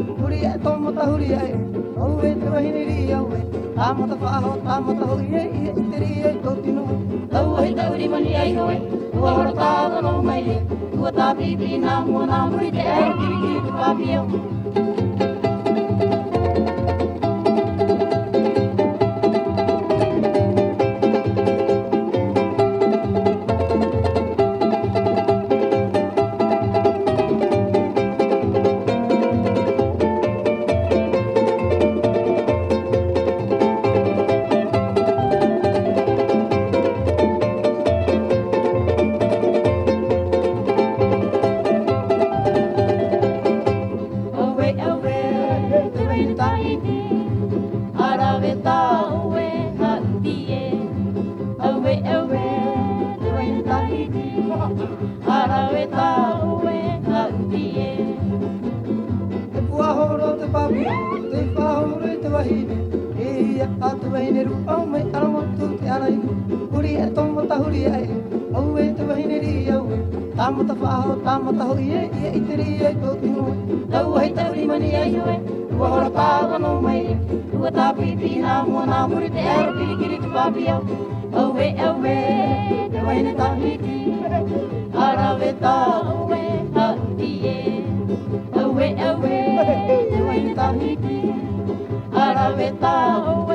huri e tomo ta huri ai au e te wahine ri au e tamata whaaho tamata huri e i te ri e tō tino tau ai tau ri mani ai hoe ua hora tāta no mai e ua tā pipi nā mua nā muri te ai kiri kiri te pāpi au Tamata whaaho, tamata hoi e, ia i te ri e tō tino tau hei tau ri mani ai hoe ua hora tāwa no mai e ua tā pipi nā mua nā muri te aro kiri kiri te pāpi au au e, te waine tahiti arawe tā au e, hati e au e, te waine tahiti arawe tā au